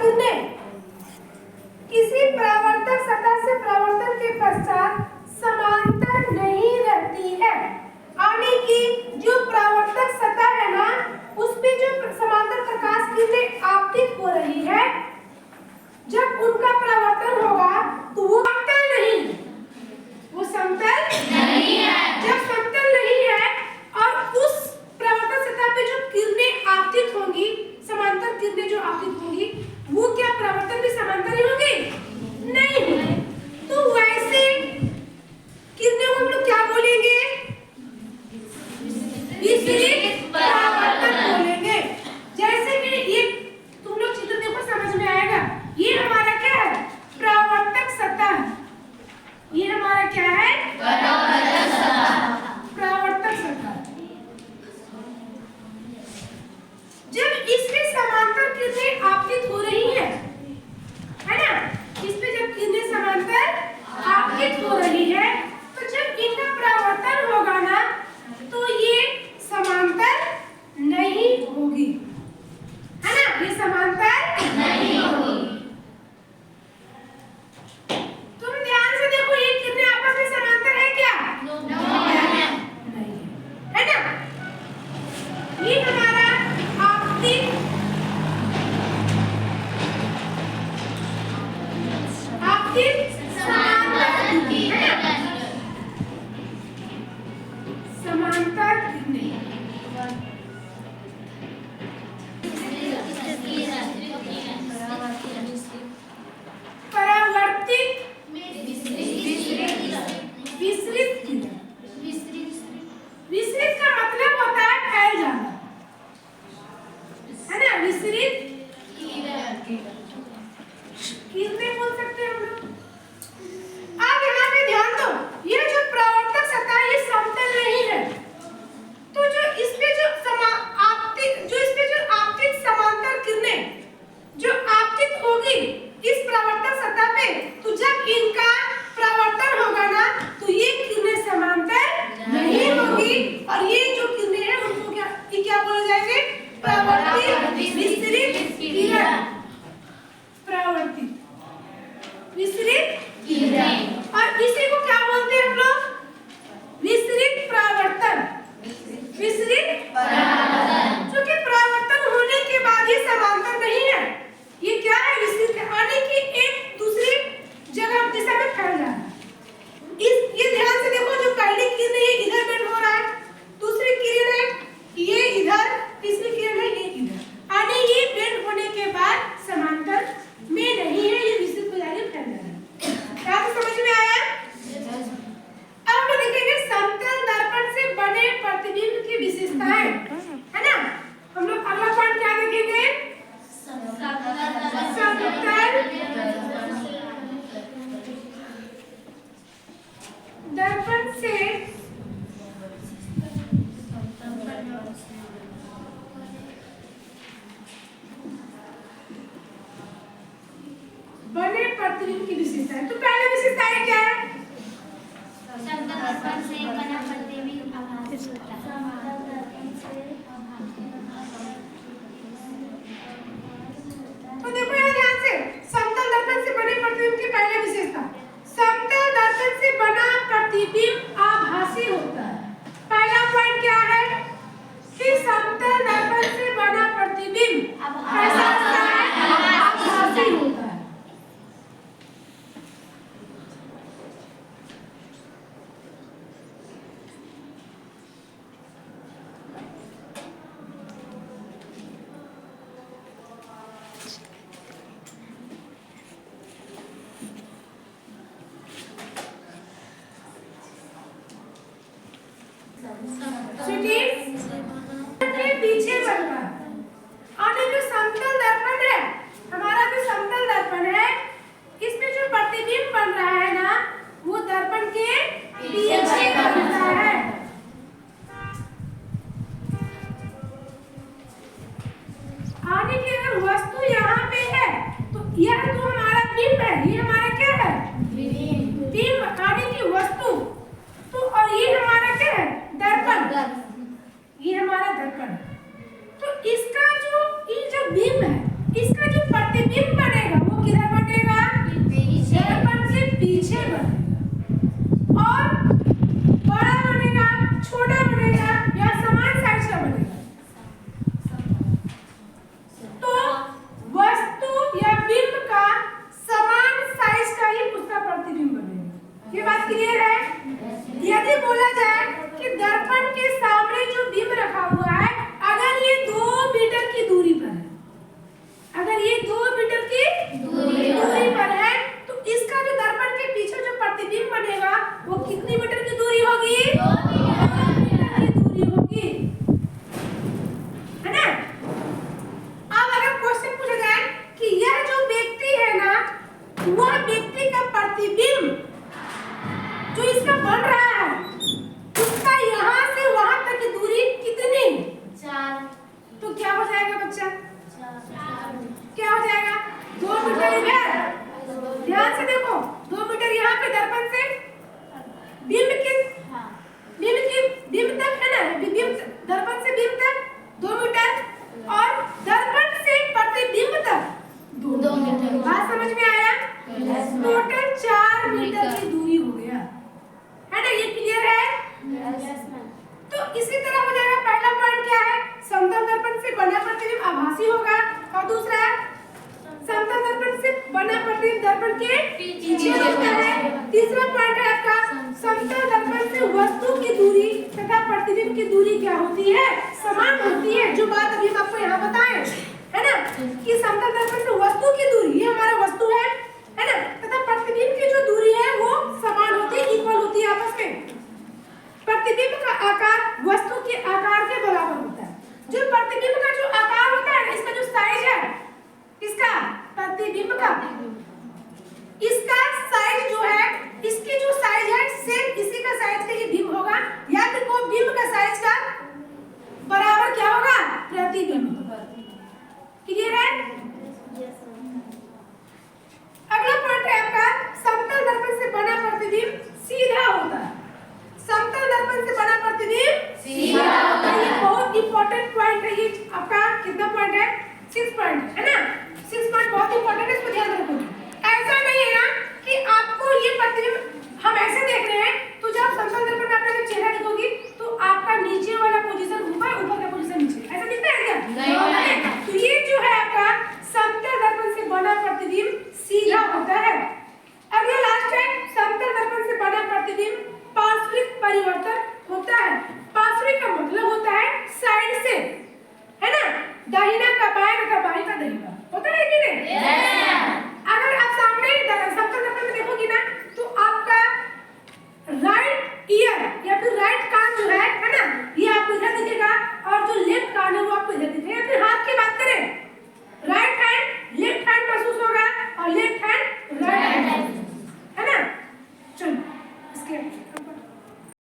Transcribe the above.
किरणें किसी परावर्तक सतह से परावर्तन के पश्चात समांतर नहीं रहती है। यानी कि जो परावर्तक सतह है ना, उस पे जो समांतर प्रकाश किरणें आपतित हो रही है, जब उनका परावर्तन होगा तो वो समतल नहीं, वो समतल नहीं है। जब समतल नहीं है और उस परावर्तक सतह पे जो किरणें आपतित होंगी, समांतर किरणें जो आपतित होंगी, वो क्या परावर्तन भी समांतर ही होंगी? नहीं होंगी। तो वैसे किरणें को हम लोग क्या बोलेंगे? विसरित परावर्तन बोलेंगे। जैसे कि ये तुम लोग चित्र देखो, समझ में आएगा। ये हमारा क्या है? परावर्तक सतह। ये हमारा क्या है? परावर्तक सतह। परावर्तक सतह। जब इसमें समांतर किरणें आपतित हो रही है ना, इसमें जब किरणें समांतर आपतित हो रही है, तो जब इनका परावर्तन होगा ना, तो ये समांतर नहीं होगी, है ना? ये समांतर नहीं होगी। तुम ध्यान से देखो, ये किरणें आपस में समांतर है क्या? नहीं है ना? ये हमारा आपतित समांतर किरणें है ना? समांतर किरणें परावर्तित विसरित किरण। विसरित का मतलब होता है फैल जाना, है ना? विसरित किरणें बोल सकते हैं हम लोग। अब यहाँ पे ध्यान दो, ये जो परावर्तक सतह ये समतल नहीं है, तो जो इसपे जो आपतित समांतर किरणें जो आपतित होगी इस परावर्तक सतह पे, तो जब इनका परावर्तन होगा ना, तो ये किरणें समांतर नहीं होगी, और ये जो किरणें हैं उनको क्या बोले जाएंगे? परावर्तित विसरित किरण। परावर्तित विसरित किरण। और इसी को क्या बोलते हैं हम लोग? विसरित परावर्तन। विसरित परावर्तन। क्योंकि परावर्तन होने के बाद ये समांतर नहीं है, ये क्या है? विसरित है, यानी कि एक दूसरी जगह दिशा में फैल रहा है। ये ध्यान से देखो, जो पहली किरण है ये इधर बेंड हो रहा है, दूसरी किरण है ये इधर, तीसरी किरण है ये इधर, यानी ये बेंड होने के बाद समांतर में नहीं है, ये विसरित हो जाएगी, फैल रहा है। क्या तो समझ में आया? अब हम देखेंगे समतल दर्पण से बने प्रतिबिंब की विशेषताएं, है ना? हम लोग अगला पॉइंट क्या देखेंगे? दर्पण से बने प्रतिबिंब की विशेषताएं। तो पहले विशेषताएं क्या है? समतल दर्पण से बना प्रतिबिंब आभासी होता है। तो देखो यहाँ ध्यान से, समतल दर्पण से बने प्रतिबिंब की पहली विशेषता, समतल दर्पण से बना प्रतिबिंब आभासी होता है। पहला पॉइंट क्या है कि समतल दर्पण से बना प्रतिबिंब कैसा होता है? आभासी होता है। पीछे बनता है, और ये जो समतल दर्पण है, हमारा जो समतल दर्पण है, इसमें जो प्रतिबिंब बन रहा है ना, वो दर्पण के पीछे बनता है। आने की अगर वस्तु यहाँ पे है, तो यह तो हमारा बिंब है, ये हमारा क्या है? बिंब। आने की वस्तु तो, और ये हमारा क्या है? दर्पण। ये हमारा दर्पण। तो इसका जो ये जो बिंब है, इसका जो प्रतिबिंब बच्चा? क्या हो जाएगा? 2 मीटर इधर, ध्यान से देखो, 2 मीटर यहाँ पे दर्पण से बिंब तक है ना, बिंब दर्पण से बिंब तक 2 मीटर और दर्पण से प्रतिबिंब तक 2 मीटर। बात समझ में आया? टोटल 4 मीटर की दूरी हो गया, है ना? ये क्लियर है? तो इसी तरह हो जाएगा। पहला पॉइंट क्या है? समतल दर्पण से बना प्रतिबिंब आभासी होगा, और दूसरा समतल दर्पण से बना प्रतिबिंब दर्पण के पीछे होता है। तीसरा पॉइंट है आपका समतल दर्पण से वस्तु की दूरी तथा प्रतिबिंब की दूरी क्या होती है? समान होती है। जो बात अभी हम आपको यहाँ बताएं, है ना, कि समतल दर्पण से वस्तु की दूरी, ये हमारा वस्तु है ना, तथा प्रतिबिंब की जो दूरी है वो समान होती है, इक्वल होती है आपस में। प्रतिबिंब का आकार वस्तु के आकार के बराबर होता है। जो प्रतिबिंब का जो आकार होता है, इसका जो साइज है, किसका? प्रतिबिंब का, इसका साइज जो है, इसकी जो साइज है सेम इसी का साइज का ये बिंब होगा। याद रखो, बिंब का साइज का बराबर क्या होगा? प्रतिबिंब। क्लियर है? अगला पॉइंट है आपका समतल दर्पण से बना प्रतिबिंब सीधा होता है। समतल दर्पण से बना प्रतिबिंब सीधा होता है। ये बहुत इंपॉर्टेंट पॉइंट है। ये आपका कितना पॉइंट है? 6 पॉइंट है ना? 6 पॉइंट बहुत इंपॉर्टेंट है, इसको ध्यान रखो। ऐसा नहीं है ना कि आपको ये प्रतिबिंब हम ऐसे देख रहे हैं